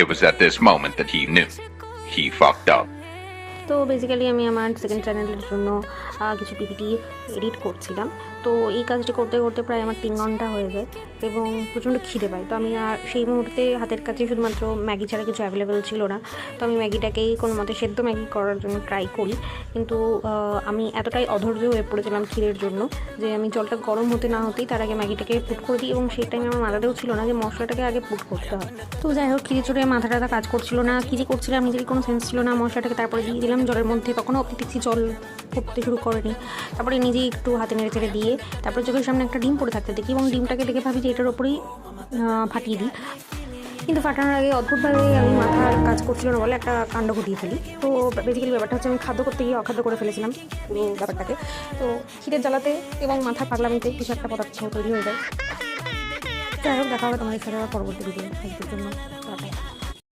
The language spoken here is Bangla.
It was at this moment that he knew he fucked up. তো বেসিক্যালি আমি আমার সেকেন্ড চ্যানেলের জন্য কিছু পিপিটি এডিট করছিলাম। তো এই কাজটি করতে করতে প্রায় আমার 3 ঘন্টা হয়ে যায় এবং প্রচণ্ড খিদে পায়। তো আমি আর সেই মুহূর্তে হাতের কাছে শুধুমাত্র ম্যাগি ছাড়া কিছু অ্যাভেলেবেল ছিল না। তো আমি ম্যাগিটাকেই কোনো মতে সেদ্ধ ম্যাগি করার জন্য ট্রাই করি, কিন্তু আমি এতটাই অধৈর্য হয়ে পড়েছিলাম খিদের জন্য যে আমি জলটা গরম হতে না হতেই তার আগে ম্যাগিটাকে পুট করে দিই, এবং সেই টাইমে আমার মাথাতেও ছিল না যে মশলাটাকে আগে পুট করতে হয়। তো যাই হোক, খিদে চড়ে মাথা টাথা কাজ করছিল না, কী যে করছিলাম নিজেরই কোনো সেন্স ছিল না। মশলাটাকে তারপরে দিয়ে দিলাম জলের মধ্যে, তখনও অব্দি দেখছি জল ফুটতে শুরু করেনি। তারপরে নিজেই একটু হাতে নেড়ে চেড়ে দিয়ে তারপরে চোখের সামনে একটা ডিম পড়ে থাকতে দেখি এবং ডিমটাকে দেখে ভাবি যে এটার ওপরেই ফাটিয়ে দিই। কিন্তু ফাটানোর আগে অদ্ভুতভাবে আমি মাথার কাজ করছিল না বলে একটা কাণ্ড ঘটিয়ে ফেলি। তো বেসিক্যালি ব্যাপারটা হচ্ছে আমি খাদ্য করতে গিয়ে অখাদ্য করে ফেলেছিলাম পুরো ব্যাপারটাকে। তো খিদের জ্বালাতে এবং মাথা পাগলামিতে কিছু একটা পদার্থ তৈরি হয়ে যায়। যাই হোক, দেখা হবে তোমাদের সাথে পরবর্তী ভিডিও জন্য।